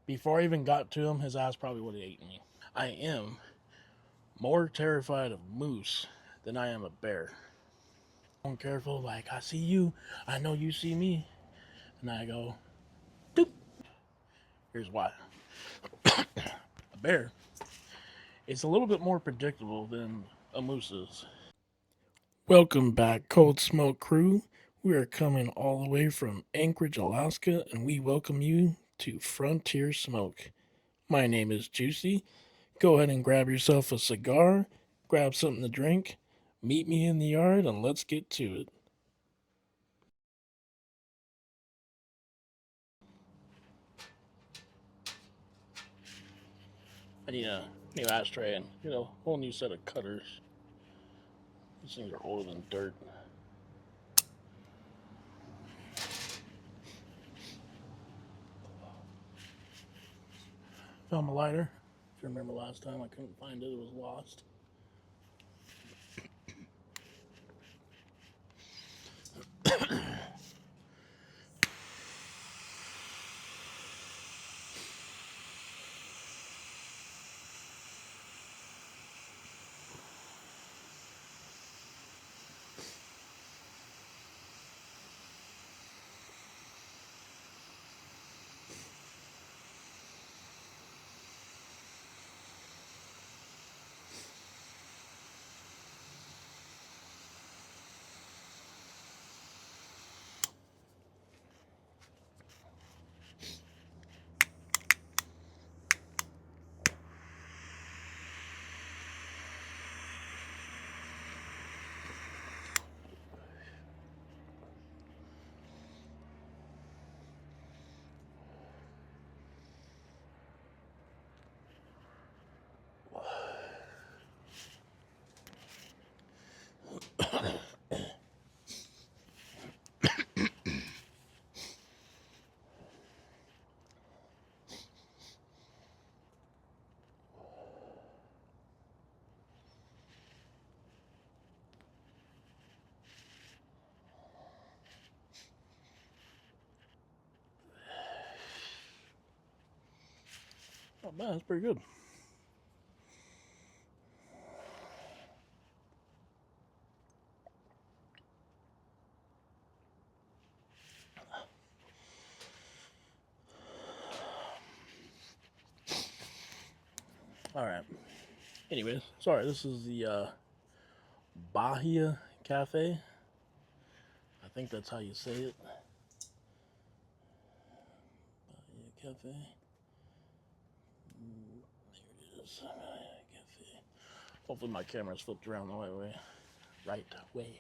Before I even got to him, his ass probably would have eaten me. I am more terrified of moose than I am a bear. I'm careful, like, I see you, I know you see me. And I go, doop. Here's why. A bear is a little bit more predictable than a moose is. Welcome back, Cold Smoke Crew. We are coming all the way from Anchorage, Alaska, and we welcome you to Frontier Smoke. My name is Juicy. Go ahead and grab yourself a cigar, grab something to drink, meet me in the yard, and let's get to it. I need a new ashtray and, a whole new set of cutters. These things are older than dirt. Found my lighter. If you remember last time, I couldn't find it. It was lost. Oh man, that's pretty good. Alright. Anyways, sorry, this is the Bahia Cafe. I think that's how you say it. Bahia Cafe. There it is. Bahia Cafe. Hopefully my camera's flipped around the right way. Right way.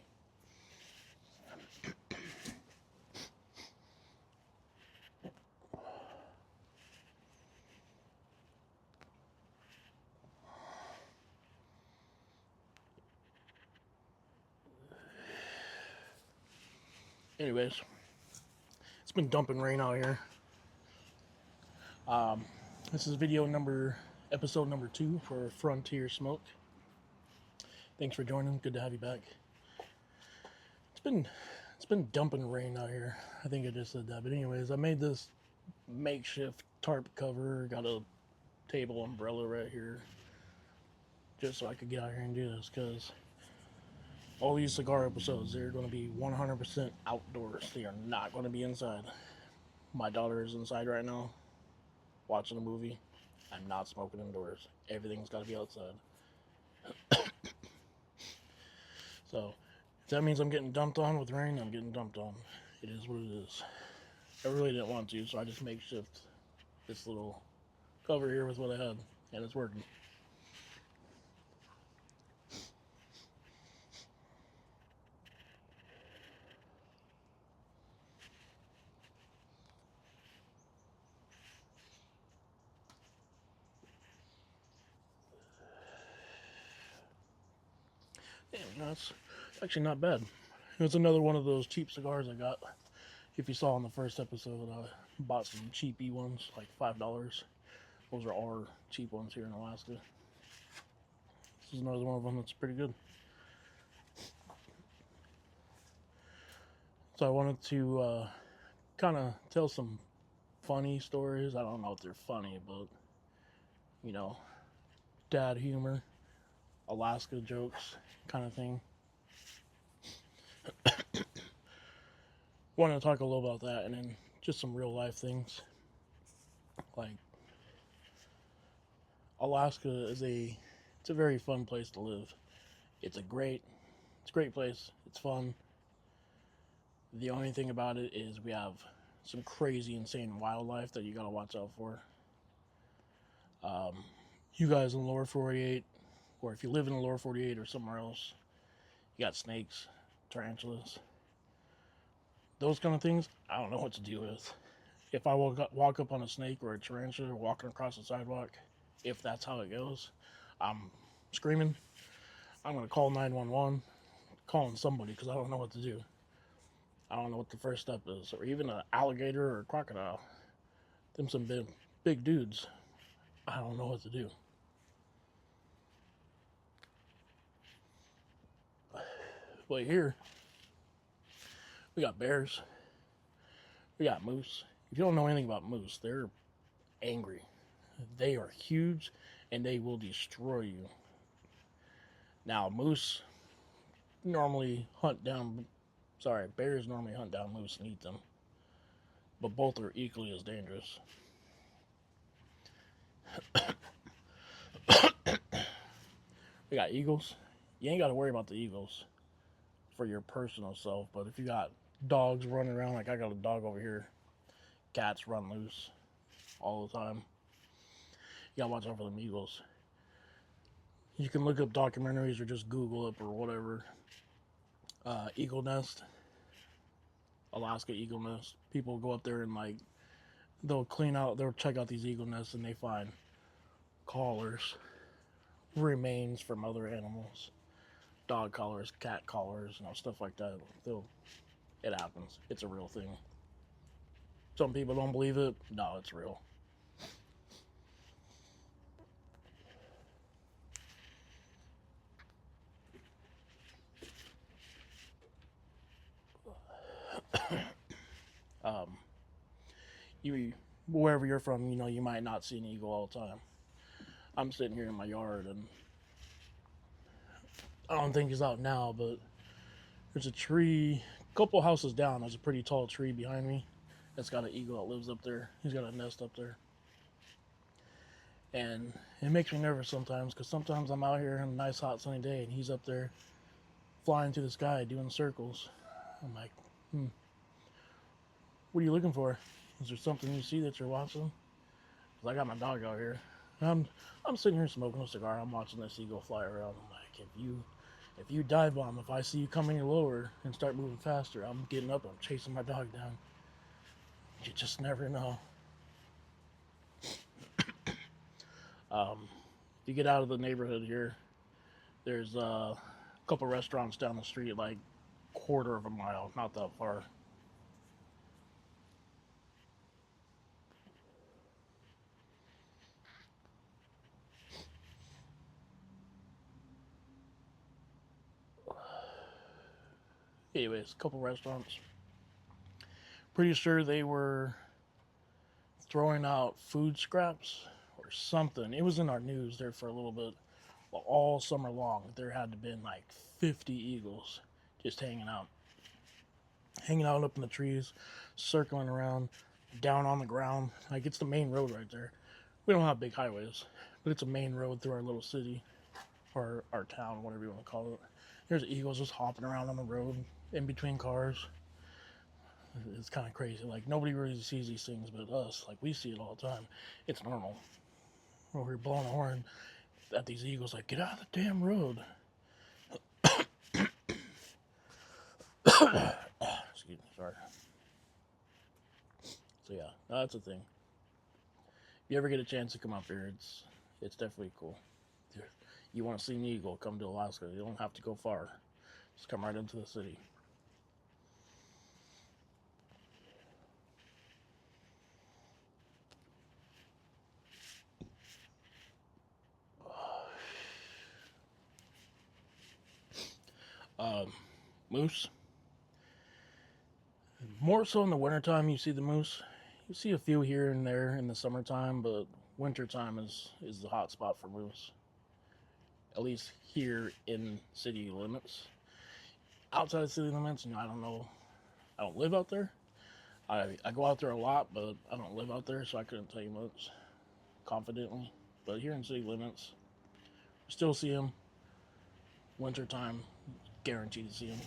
Anyways, it's been dumping rain out here. This is episode number 2 for Frontier Smoke. Thanks for joining. Good to have you back. It's been dumping rain out here. I think I just said that, but anyways, I made this makeshift tarp cover. Got a table umbrella right here, just so I could get out here and do this. Because all these cigar episodes, they're going to be 100% outdoors. They are not going to be inside. My daughter is inside right now, watching a movie. I'm not smoking indoors. Everything's got to be outside. So, if that means I'm getting dumped on with rain, I'm getting dumped on. It is what it is. I really didn't want to, so I just makeshift this little cover here with what I had, and it's working. Damn, that's actually not bad. It's another one of those cheap cigars I got. If you saw in the first episode, I bought some cheapy ones, like $5. Those are our cheap ones here in Alaska. This is another one of them that's pretty good. So I wanted to kind of tell some funny stories. I don't know if they're funny, but you know, dad humor, Alaska jokes, kind of thing. Wanted to talk a little about that, and then just some real life things. Like Alaska it's a very fun place to live. It's a great place. It's fun. The only thing about it is we have some crazy, insane wildlife that you gotta watch out for. Um, you guys in the lower 48, or if you live in the lower 48 or somewhere else, you got snakes, tarantulas, those kind of things. I don't know what to do with. If I walk up on a snake or a tarantula walking across the sidewalk, if that's how it goes, I'm screaming. I'm gonna call 911, calling somebody because I don't know what to do. I don't know what the first step is, or even an alligator or a crocodile. Them some big dudes. I don't know what to do. But here, we got bears. We got moose. If you don't know anything about moose, they're angry. They are huge and they will destroy you. Now, bears normally hunt down moose and eat them. But both are equally as dangerous. We got eagles. You ain't got to worry about the eagles for your personal self, but if you got dogs running around, like I got a dog over here, cats run loose all the time. You gotta watch out for them eagles. You can look up documentaries or just Google it or whatever. Eagle nest, Alaska eagle nest. People go up there and they'll check out these eagle nests and they find collars, remains from other animals, dog collars, cat collars, stuff like that. It happens. It's a real thing. Some people don't believe it. No, it's real. um, you wherever you're from, you might not see an eagle all the time. I'm sitting here in my yard, and I don't think he's out now, but there's a tree, a couple houses down. There's a pretty tall tree behind me that's got an eagle that lives up there. He's got a nest up there, and it makes me nervous sometimes because sometimes I'm out here on a nice hot sunny day, and he's up there flying through the sky doing circles. I'm like, what are you looking for? Is there something you see that you're watching? Because I got my dog out here. I'm sitting here smoking a cigar. I'm watching this eagle fly around. I'm like, if you dive bomb, if I see you come any lower and start moving faster, I'm getting up. I'm chasing my dog down. You just never know. If you get out of the neighborhood here, there's a couple restaurants down the street, like quarter of a mile, not that far. Anyways, a couple restaurants. Pretty sure they were throwing out food scraps or something. It was in our news there for a little bit. Well, all summer long, there had to have been like 50 eagles just hanging out up in the trees, circling around, down on the ground. Like, it's the main road right there. We don't have big highways, but it's a main road through our little city or our town, whatever you want to call it. There's eagles just hopping around on the road in between cars. It's kind of crazy. Like, nobody really sees these things but us. Like, we see it all the time. It's normal. We're blowing a horn at these eagles, like, get out of the damn road. Excuse me, sorry. So yeah, that's a thing. If you ever get a chance to come up here, it's definitely cool. You want to see an eagle, come to Alaska. You don't have to go far. Just come right into the city. Moose. More so in the wintertime, you see the moose. You see a few here and there in the summertime, but wintertime is the hot spot for moose. At least here in city limits. Outside of city limits, I don't know. I don't live out there. I go out there a lot, but I don't live out there, so I couldn't tell you much confidently. But here in city limits, still see them. Wintertime, guaranteed to see them.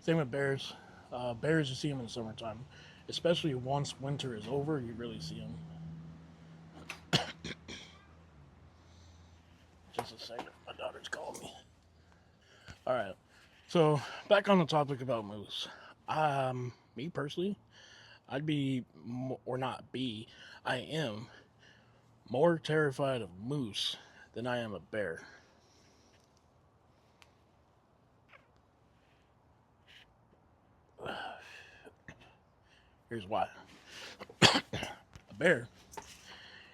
Same with bears. Bears, you see them in the summertime. Especially once winter is over, you really see them. Just a second, my daughter's calling me. Alright, so back on the topic about moose. Me personally, I'd be, or not be, I am more terrified of moose than I am a bear. Here's why. A bear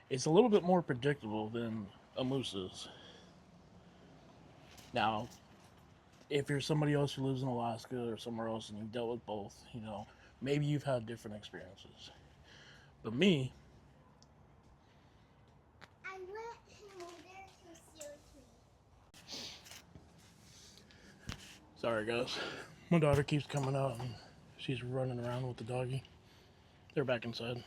is a little bit more predictable than a moose is. Now, if you're somebody else who lives in Alaska or somewhere else and you've dealt with both, maybe you've had different experiences. But me, I let him over there to see me. Sorry, guys. My daughter keeps coming out and she's running around with the doggy. They're back inside.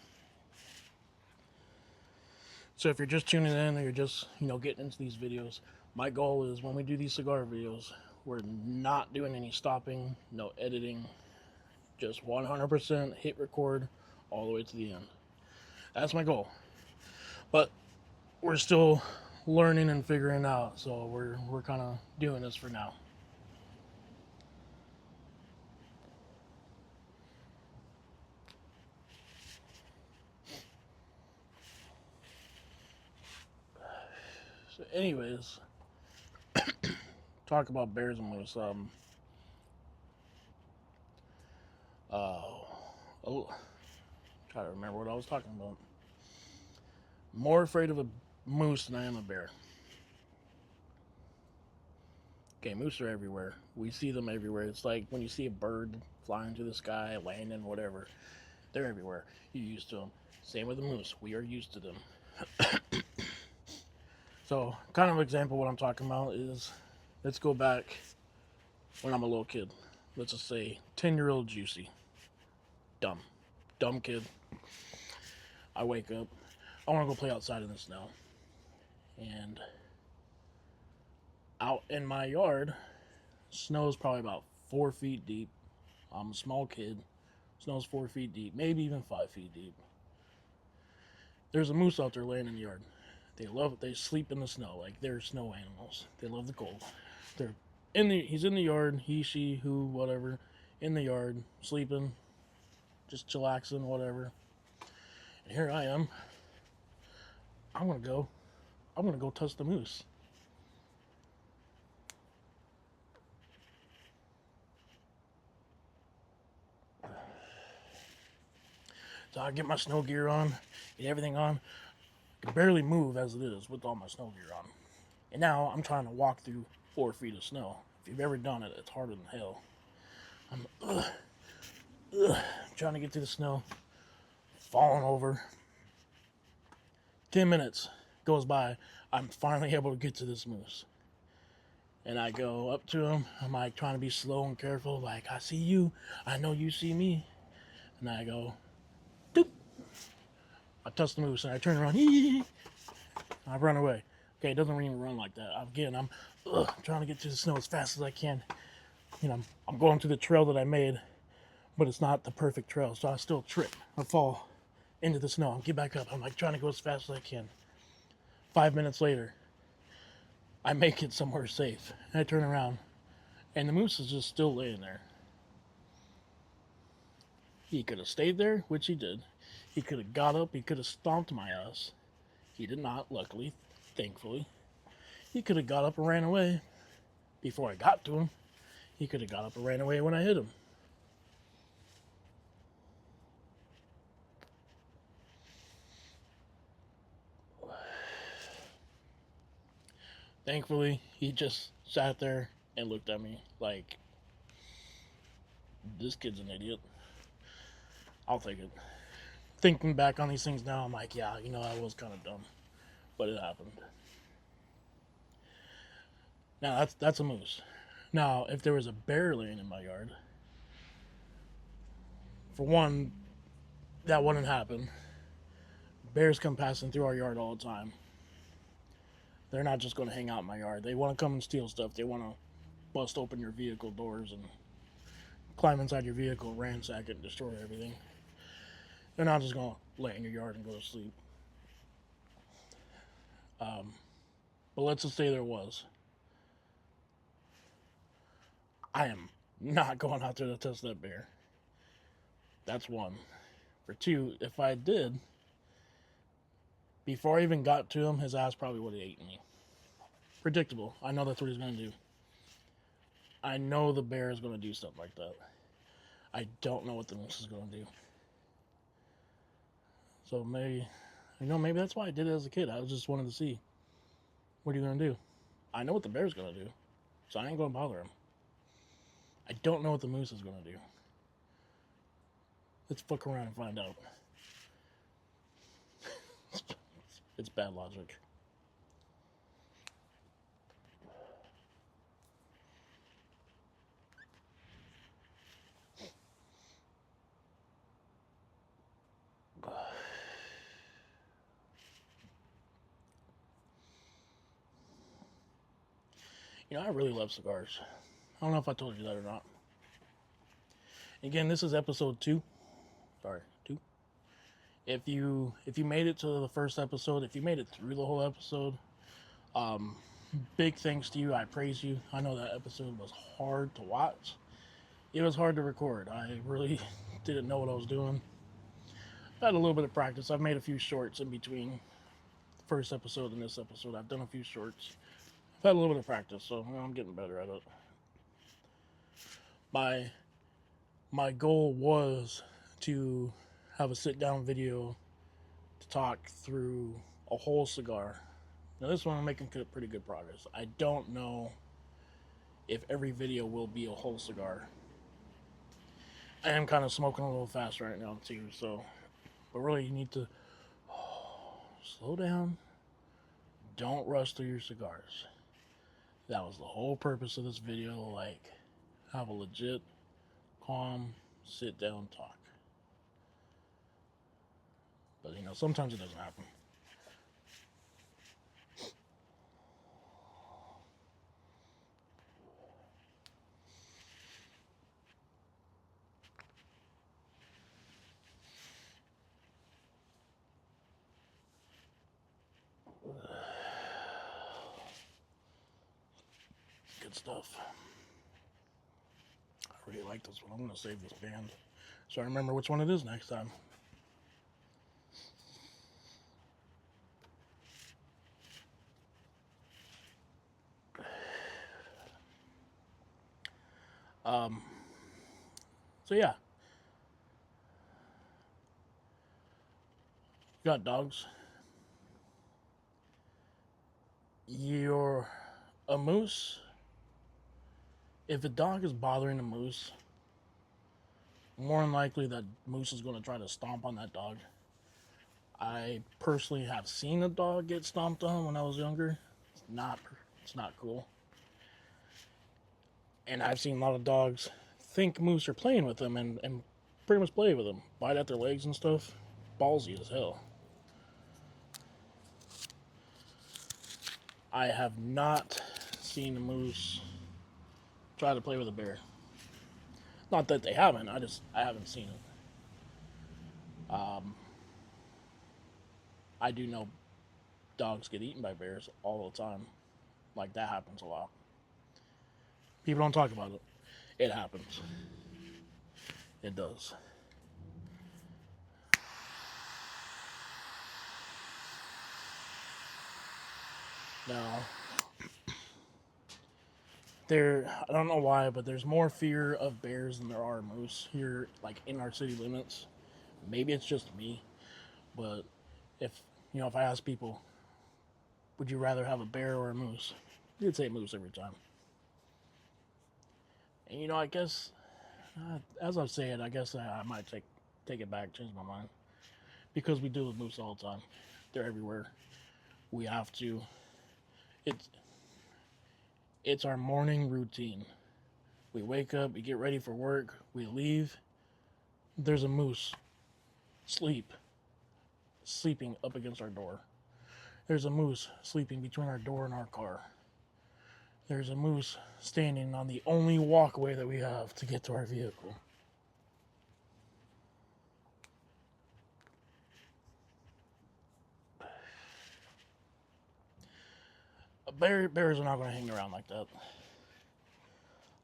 So if you're just tuning in or you're just, getting into these videos, my goal is when we do these cigar videos, we're not doing any stopping, no editing, just 100% hit record all the way to the end. That's my goal. But we're still learning and figuring out, so we're kind of doing this for now. So anyways, talk about bears and moose. Try to remember what I was talking about. More afraid of a moose than I am a bear. Okay, moose are everywhere. We see them everywhere. It's like when you see a bird flying through the sky, landing, whatever. They're everywhere. You're used to them. Same with the moose. We are used to them. So, kind of example what I'm talking about is, let's go back when I'm a little kid. Let's just say 10-year-old Juicy. Dumb kid. I wake up. I want to go play outside in the snow. And out in my yard, snow is probably about 4 feet deep. I'm a small kid. Snow's 4 feet deep, maybe even 5 feet deep. There's a moose out there laying in the yard. They sleep in the snow, like they're snow animals. They love the cold. He's in the yard, he, she, who, whatever, in the yard, sleeping, just chillaxing, whatever. And here I am. I'm gonna go touch the moose. So I get my snow gear on, get everything on. I can barely move as it is with all my snow gear on. And now I'm trying to walk through 4 feet of snow. If you've ever done it, it's harder than hell. I'm trying to get through the snow, falling over. 10 minutes goes by. I'm finally able to get to this moose. And I go up to him. I'm like trying to be slow and careful. Like, I see you. I know you see me. And I go, doop. I touch the moose and I turn around. I run away. Okay, it doesn't even run like that. Again, I'm trying to get to the snow as fast as I can. I'm going through the trail that I made, but it's not the perfect trail, so I still trip or fall into the snow. I get back up. I'm like trying to go as fast as I can. 5 minutes later, I make it somewhere safe. And I turn around, and the moose is just still laying there. He could have stayed there, which he did. He could have got up. He could have stomped my ass. He did not, luckily, thankfully. He could have got up and ran away before I got to him. He could have got up and ran away when I hit him. Thankfully, he just sat there and looked at me like, this kid's an idiot. I'll take it. Thinking back on these things now, I'm like, yeah, I was kind of dumb, but it happened. Now that's a moose. Now, if there was a bear laying in my yard, for one, that wouldn't happen. Bears come passing through our yard all the time. They're not just going to hang out in my yard. They want to come and steal stuff. They want to bust open your vehicle doors and climb inside your vehicle, ransack it, and destroy everything. They're not just going to lay in your yard and go to sleep. But let's just say there was. I am not going out there to test that bear. That's one. For two, if I did, before I even got to him, his ass probably would have eaten me. Predictable. I know that's what he's going to do. I know the bear is going to do stuff like that. I don't know what the moose is going to do. So maybe that's why I did it as a kid. I just wanted to see, what are you going to do? I know what the bear's going to do, so I ain't going to bother him. I don't know what the moose is going to do. Let's fuck around and find out. It's bad logic. I really love cigars. I don't know if I told you that or not. Again, this is episode 2. Sorry, 2. If you made it to the first episode, if you made it through the whole episode, big thanks to you. I praise you. I know that episode was hard to watch. It was hard to record. I really didn't know what I was doing. I had a little bit of practice. I've made a few shorts in between the first episode and this episode. I've done a few shorts. I've had a little bit of practice, so I'm getting better at it. My goal was to have a sit-down video to talk through a whole cigar. Now this one I'm making pretty good progress. I don't know if every video will be a whole cigar. I am kind of smoking a little fast right now too, so, but really you need to slow down. Don't rush through your cigars. That was the whole purpose of this video, like, have a legit, calm, sit down talk. But sometimes it doesn't happen. Good stuff. I really like this one. I'm going to save this band so I remember which one it is next time. So yeah. You got dogs. You're a moose. If a dog is bothering a moose, more than likely that moose is going to try to stomp on that dog. I personally have seen a dog get stomped on when I was younger. It's not cool. And I've seen a lot of dogs think moose are playing with them and pretty much play with them. Bite at their legs and stuff. Ballsy as hell. I have not seen a moose try to play with a bear. Not that they haven't, I haven't seen it. I do know dogs get eaten by bears all the time. Like, that happens a lot. People don't talk about it. It happens. It does. Now, I don't know why, but there's more fear of bears than there are moose here, like, in our city limits. Maybe it's just me, but if I ask people, would you rather have a bear or a moose? You'd say moose every time. And I guess, as I say it, I guess I might take take it back, change my mind. Because we deal with moose all the time. They're everywhere. We have to. It's it's our morning routine. We wake up, we get ready for work, we leave. There's a moose sleeping up against our door. There's a moose sleeping between our door and our car. There's a moose standing on the only walkway that we have to get to our vehicle. Bears are not going to hang around like that.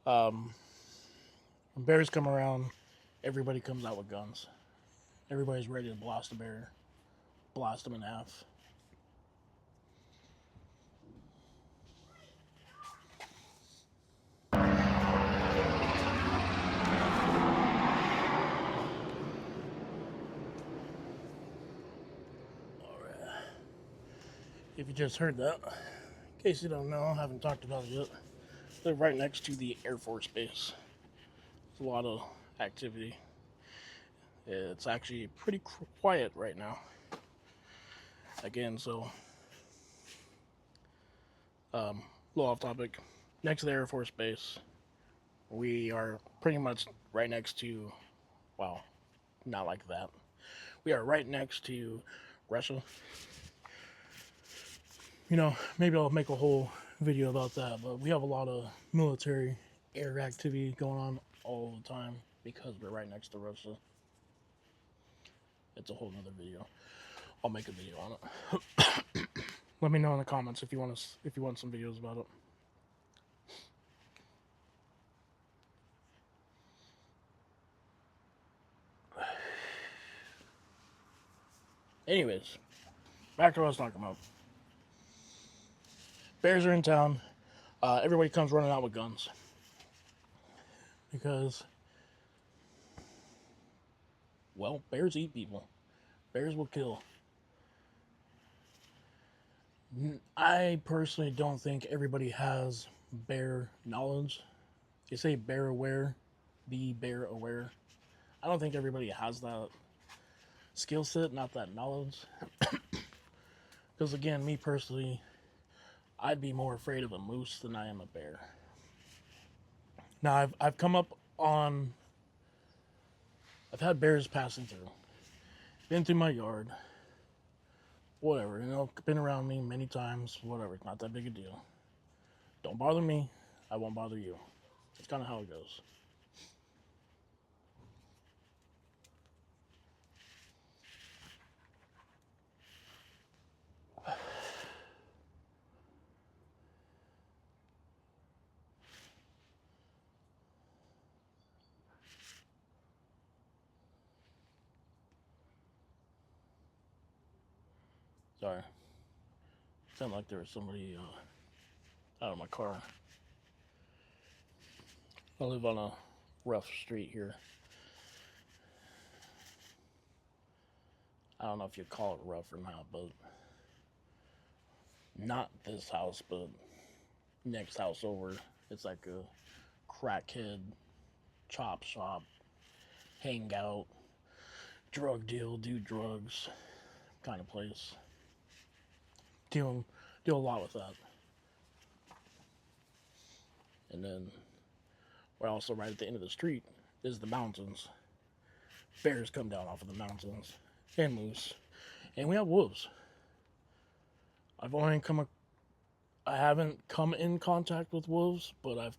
When bears come around, everybody comes out with guns. Everybody's ready to blast a bear, blast them in half. If you just heard that, in case you don't know, I haven't talked about it yet. I live right next to the Air Force Base. There's a lot of activity. It's actually pretty quiet right now. Again, so, a little off topic. Next to the Air Force Base, we are pretty much right next to, well, not like that. We are right next to Russia. You know, maybe I'll make a whole video about that, but we have a lot of military air activity going on all the time because we're right next to Russia. It's a whole nother video. I'll make a video on it. Let me know in the comments if you want some videos about it. Anyways, back to what I was talking about. Bears are in town. Everybody comes running out with guns. Because, well, bears eat people. Bears will kill. I personally don't think everybody has bear knowledge. They say bear aware, be bear aware. I don't think everybody has that skill set, not that knowledge. Because again, me personally, I'd be more afraid of a moose than I am a bear. Now, I've come up on, I've had bears passing through, been through my yard, whatever, you know, been around me many times, whatever, it's not that big a deal. Don't bother me, I won't bother you. That's kind of how it goes. Sorry. Sounded like there was somebody out of my car. I live on a rough street here. I don't know if you call it rough or not, but not this house, but next house over. It's like a crackhead chop shop, hang out, drug deal, do drugs kind of place. Deal a lot with that. And then we're also right at the end of the street is the mountains. Bears come down off of the mountains and moose, and we have wolves. I haven't come in contact with wolves, but I've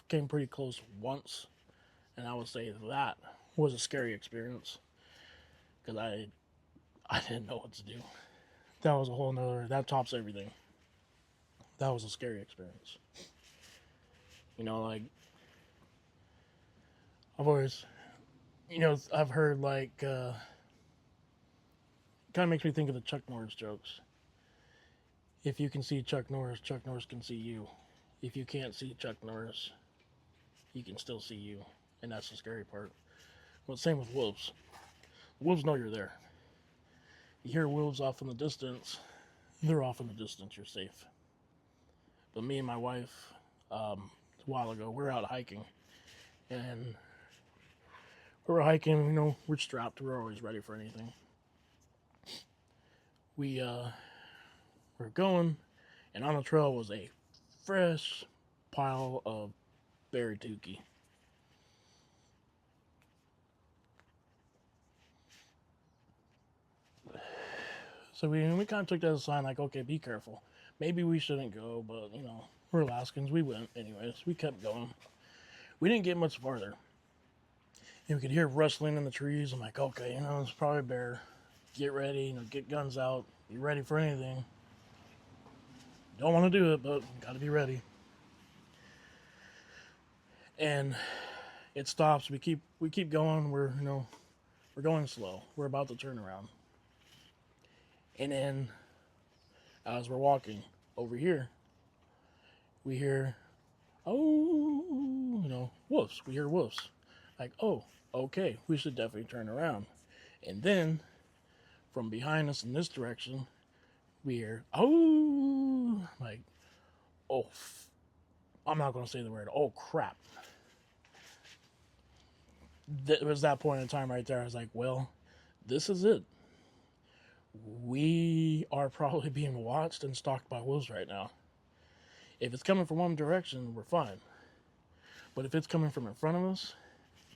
came pretty close once, and I would say that was a scary experience because I didn't know what to do. That was a whole nother, that tops everything. That was a scary experience. You know, like, I've always, you know, I've heard like, kind of makes me think of the Chuck Norris jokes. If you can see Chuck Norris can see you. If you can't see Chuck Norris, he can still see you. And that's the scary part. Well, same with wolves. Wolves know you're there. You hear wolves off in the distance, they're off in the distance, you're safe. But me and my wife, a while ago, we're out hiking, and we're hiking, we're strapped, we're always ready for anything. We're going, and on the trail was a fresh pile of berry tukey. So we kind of took that as a sign, like, okay, be careful. Maybe we shouldn't go, but we're Alaskans. We went anyways. We kept going. We didn't get much farther, and we could hear rustling in the trees. I'm like, okay, it's probably a bear. Get ready, get guns out. Be ready for anything. Don't want to do it, but got to be ready. And it stops. We keep going. We're going slow. We're about to turn around. And then, as we're walking over here, we hear, oh, wolves. We hear wolves. Like, oh, okay, we should definitely turn around. And then, from behind us in this direction, we hear, oh, like, oh, I'm not going to say the word, oh, crap. It was that point in time right there. I was like, well, this is it. We are probably being watched and stalked by wolves right now. If it's coming from one direction, we're fine. But if it's coming from in front of us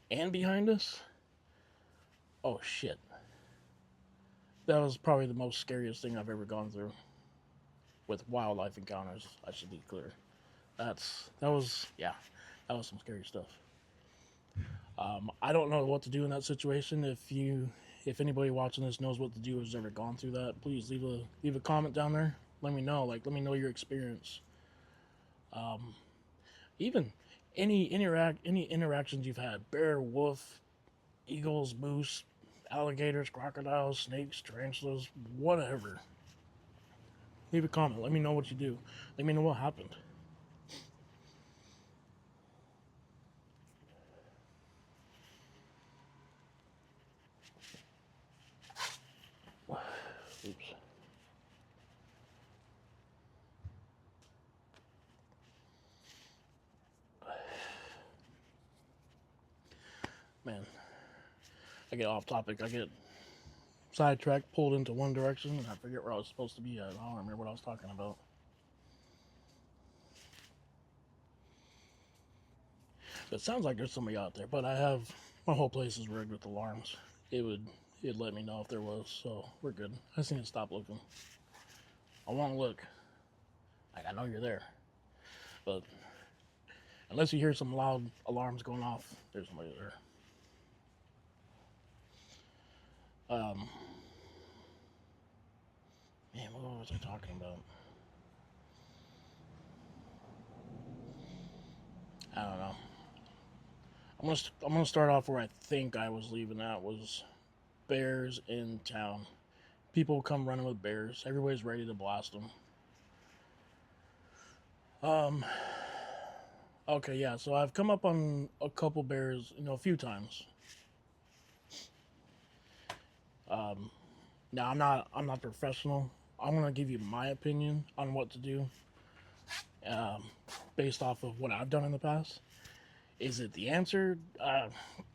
and behind us, oh shit. That was probably the most scariest thing I've ever gone through with wildlife encounters, I should be clear. That was some scary stuff. I don't know what to do in that situation. If anybody watching this knows what to do, has ever gone through that, please leave a comment down there. Let me know. Let me know your experience. Even any interactions you've had: bear, wolf, eagles, moose, alligators, crocodiles, snakes, tarantulas, whatever. Leave a comment. Let me know what you do. Let me know what happened. Oops. Man, I get off topic. I get sidetracked, pulled into one direction, and I forget where I was supposed to be at. I don't remember what I was talking about. It sounds like there's somebody out there, but my whole place is rigged with alarms. It'd let me know if there was, so we're good. I just need to stop looking. I want to look. I know you're there, but unless you hear some loud alarms going off, there's somebody there. Man, what was I talking about? I don't know. I'm gonna start off where I think I was leaving at, was bears in town. People come running with bears. Everybody's ready to blast them. Okay, yeah. So I've come up on a couple bears, a few times. Now I'm not professional. I'm gonna give you my opinion on what to do, um, based off of what I've done in the past. Is it the answer?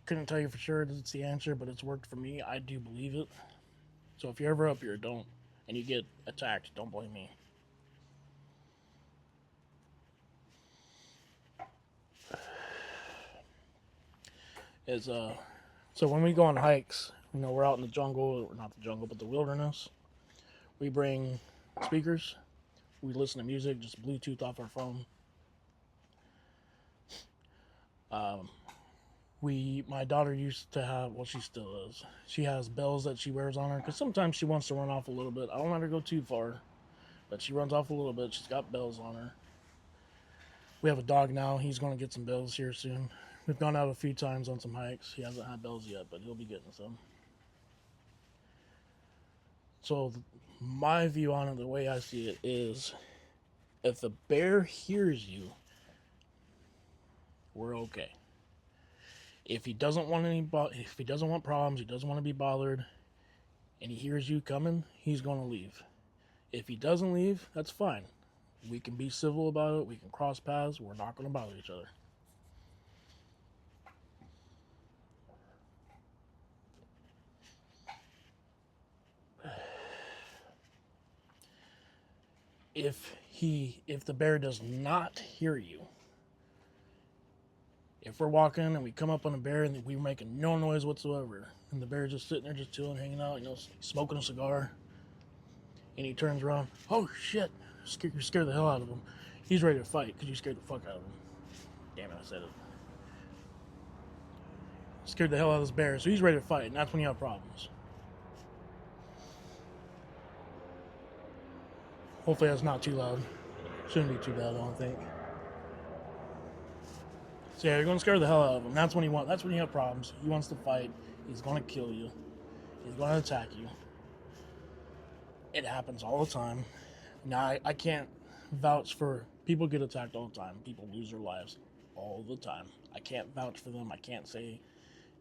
Couldn't tell you for sure that it's the answer, but it's worked for me. I do believe it. So if you're ever up here, and you get attacked, don't blame me. Is So when we go on hikes, we're out in the jungle, or not the jungle, but the wilderness. We bring speakers. We listen to music, just Bluetooth off our phone. My daughter used to have, well, she still is. She has bells that she wears on her because sometimes she wants to run off a little bit. I don't let her go too far, but she runs off a little bit. She's got bells on her. We have a dog now. He's going to get some bells here soon. We've gone out a few times on some hikes. He hasn't had bells yet, but he'll be getting some. So my view on it, the way I see it, is if the bear hears you, we're okay. If he doesn't want problems, he doesn't want to be bothered, and he hears you coming, he's going to leave. If he doesn't leave, that's fine. We can be civil about it. We can cross paths. We're not going to bother each other. If the bear does not hear you, if we're walking and we come up on a bear and we're making no noise whatsoever, and the bear's just sitting there, just chilling, hanging out, smoking a cigar, and he turns around, oh shit, you scared the hell out of him. He's ready to fight because you scared the fuck out of him. Damn it, I said it. Scared the hell out of this bear, so he's ready to fight, and that's when you have problems. Hopefully that's not too loud. Shouldn't be too bad, I don't think. So yeah, you're gonna scare the hell out of him. That's when you have problems. He wants to fight. He's gonna kill you. He's gonna attack you. It happens all the time. Now I can't vouch for people get attacked all the time. People lose their lives all the time. I can't vouch for them. I can't say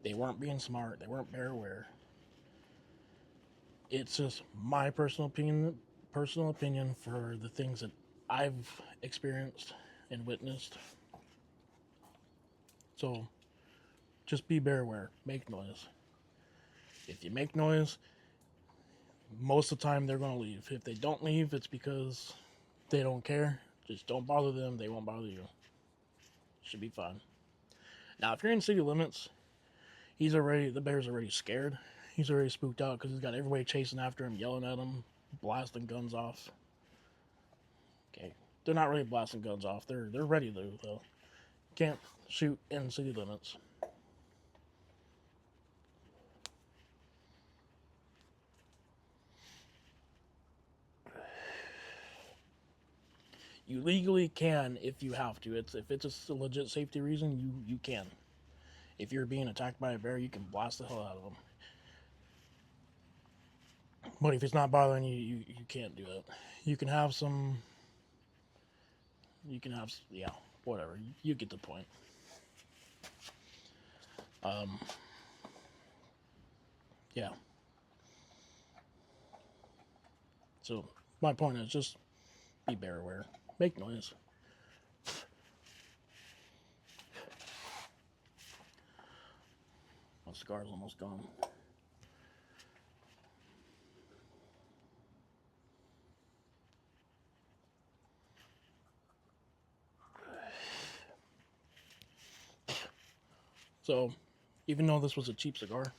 they weren't being smart. They weren't bear aware. It's just my personal opinion for the things that I've experienced and witnessed. So just be bear aware. Make noise. If you make noise, most of the time they're going to leave. If they don't leave, it's because they don't care. Just don't bother them. They won't bother you. Should be fine. Now, if you're in city limits, the bear's already scared. He's already spooked out because he's got everybody chasing after him, yelling at him, blasting guns off. Okay, they're not really blasting guns off. They're ready though. Can't shoot in city limits. You legally can if you have to. If it's a legit safety reason, you can. If you're being attacked by a bear, you can blast the hell out of them. But if it's not bothering you, you can't do it. You can have whatever. You get the point. Yeah. So my point is just be bear aware. Make noise. My cigar's almost gone. So, even though this was a cheap cigar,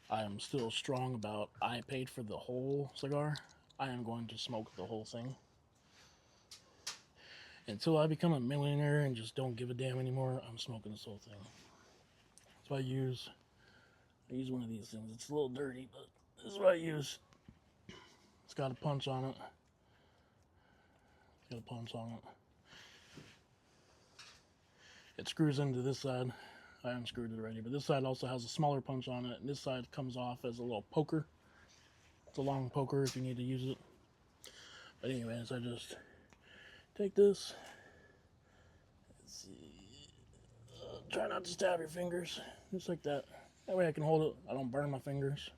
I am still strong about I paid for the whole cigar. I am going to smoke the whole thing. Until I become a millionaire and just don't give a damn anymore, I'm smoking this whole thing. So I use one of these things. It's a little dirty, but this is what I use. It's got a punch on it. It screws into this side. I unscrewed it already, but this side also has a smaller punch on it, and this side comes off as a little poker. It's a long poker if you need to use it. But anyways, I just take this. Let's see. Try not to stab your fingers, just like that. That way I can hold it. I don't burn my fingers.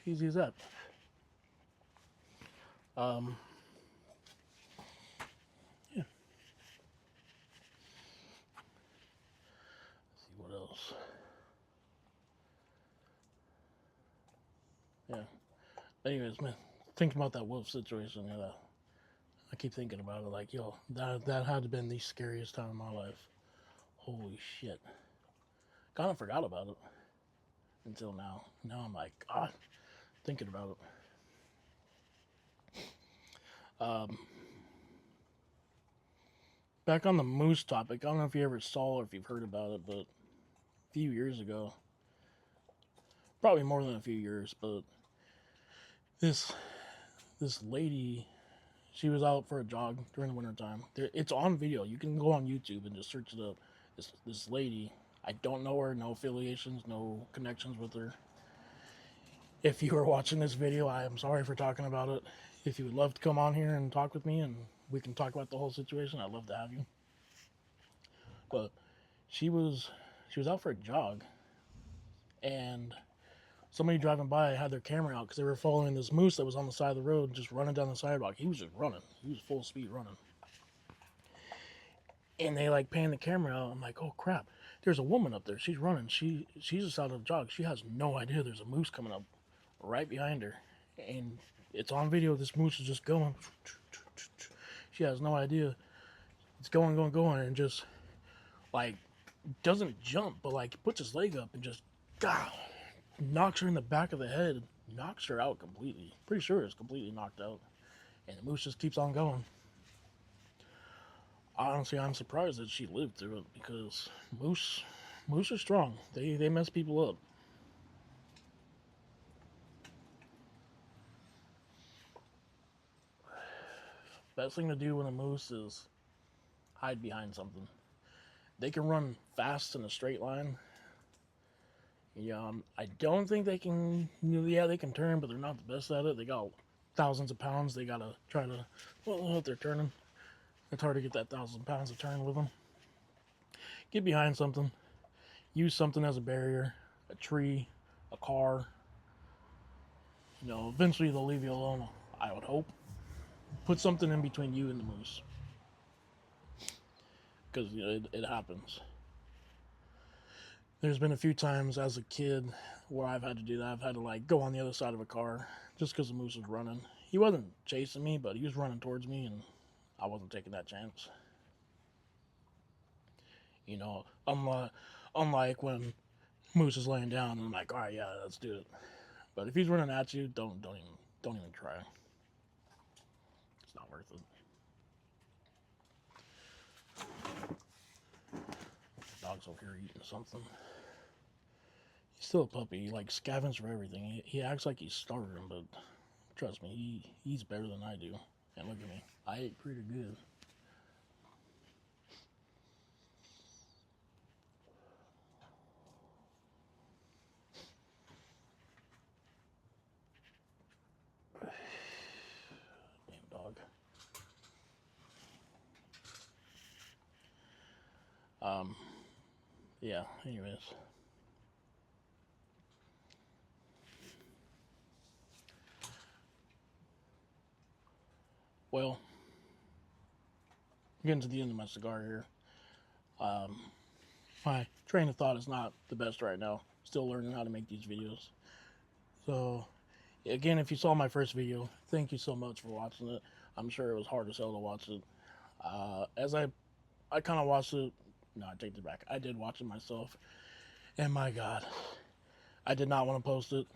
Easy as that. Yeah. Let's see what else. Yeah. Anyways, man, think about that wolf situation. I keep thinking about it like, yo, that had to have been the scariest time of my life. Holy shit. Kind of forgot about it until now. Now I'm like, God, thinking about it. Back on the moose topic, I don't know if you ever saw or if you've heard about it, but a few years ago, probably more than a few years, but this lady, she was out for a jog during the wintertime. It's on video. You can go on YouTube and just search it up. This lady, I don't know her, no affiliations, no connections with her. If you are watching this video, I am sorry for talking about it. If you would love to come on here and talk with me and we can talk about the whole situation, I'd love to have you. But she was out for a jog, and somebody driving by had their camera out because they were following this moose that was on the side of the road, just running down the sidewalk. He was just running. He was full speed running. And they like panned the camera out. I'm like, oh crap. There's a woman up there. She's running. She's just out of the jog. She has no idea there's a moose coming up right behind her, and it's on video. This moose is just going. She has no idea. It's going, going, going, and just like doesn't jump, but like puts his leg up and just knocks her in the back of the head, knocks her out completely. Pretty sure it's completely knocked out, and the moose just keeps on going. Honestly, I'm surprised that she lived through it because moose are strong. They mess people up. Best thing to do when a moose is hide behind something. They can run fast in a straight line. Yeah, I don't think they can. Yeah, they can turn, but they're not the best at it. They got thousands of pounds. They gotta try to. Well, if they're turning, it's hard to get that 1,000 pounds of turn with them. Get behind something. Use something as a barrier. A tree, a car. Eventually they'll leave you alone. I would hope. Put something in between you and the moose, because it happens. There's been a few times as a kid where I've had to do that. I've had to like go on the other side of a car just because the moose was running. He wasn't chasing me, but he was running towards me, and I wasn't taking that chance. Unlike when moose is laying down, and I'm like, all right, yeah, let's do it. But if he's running at you, don't even try. It's not worth it. The dog's over here eating something. He's still a puppy. He like scavenges for everything. He acts like he's starving, but trust me, he's better than I do. And look at me, I ate pretty good. Damn dog. Yeah, anyways. Well, I'm getting to the end of my cigar here. My train of thought is not the best right now. Still learning how to make these videos. So, again, if you saw my first video, thank you so much for watching it. I'm sure it was hard as hell to watch it. As I kind of watched it. No, I take it back. I did watch it myself. And my God, I did not want to post it.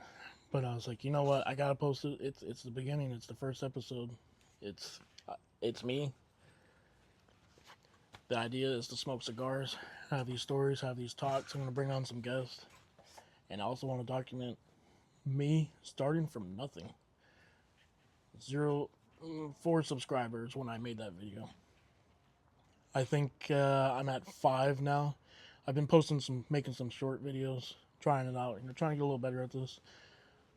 But I was like, you know what? I gotta post it. It's the beginning. It's the first episode. It's me. The idea is to smoke cigars, have these stories, have these talks. I'm gonna bring on some guests, and I also want to document me starting from nothing. 4 subscribers when I made that video. I think I'm at 5 now. I've been making some short videos, trying it out, trying to get a little better at this.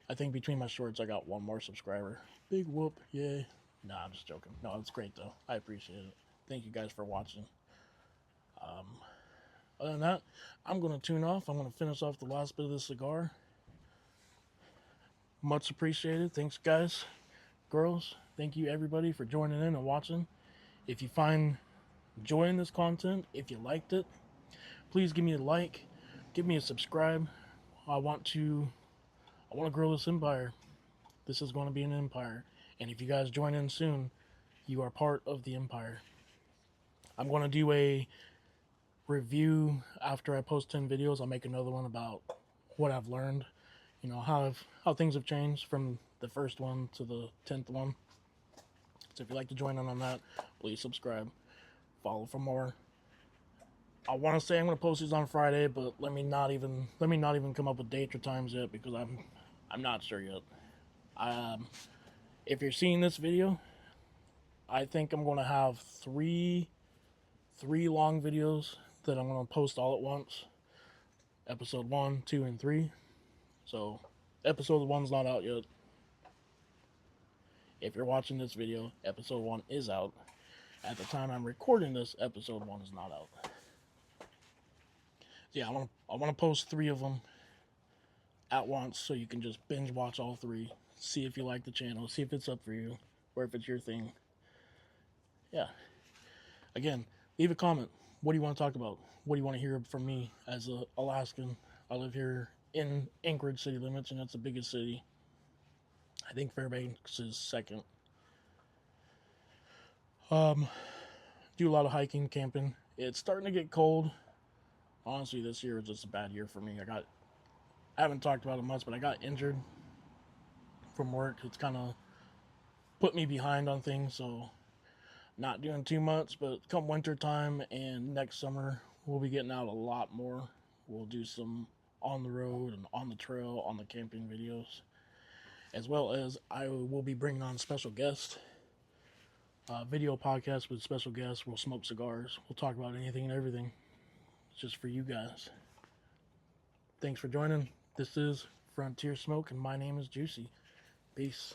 I think between my shorts, I got 1 more subscriber. Big whoop, yay. Nah, I'm just joking. No, it's great though. I appreciate it. Thank you guys for watching. Other than that, I'm going to tune off. I'm going to finish off the last bit of this cigar. Much appreciated. Thanks, guys, girls. Thank you, everybody, for joining in and watching. If you find joy in this content, if you liked it, please give me a like, give me a subscribe. I want to grow this empire. This is going to be an empire. And if you guys join in soon, you are part of the empire. I'm going to do a review after I post 10 videos. I'll make another one about what I've learned, how things have changed from the first one to the 10th one. So if you'd like to join in on that, please subscribe, follow for more. I want to say I'm going to post these on Friday, but let me not even come up with dates or times yet, because I'm not sure yet. If you're seeing this video, I think I'm going to have three long videos that I'm going to post all at once. Episode 1, 2, and 3. So, episode 1's not out yet. If you're watching this video, episode 1 is out. At the time I'm recording this, episode 1 is not out. Yeah, I want to post 3 of them at once, so you can just binge watch all 3. See if you like the channel, see if it's up for you, or if it's your thing. Yeah. Again, leave a comment. What do you want to talk about? What do you want to hear from me as a Alaskan? I live here in Anchorage city limits, and that's the biggest city. I think Fairbanks is second. Do a lot of hiking, camping. It's starting to get cold. Honestly, this year was just a bad year for me. I haven't talked about it much, but I got injured from work. It's kind of put me behind on things, so not doing too much. But come winter time and next summer, we'll be getting out a lot more. We'll do some on the road and on the trail, on the camping videos, as well as I will be bringing on special guests. Video podcast with special guests. We'll smoke cigars. We'll talk about anything and everything. It's just for you guys. Thanks for joining. This is Frontier Smoke, and my name is Juicy. Peace.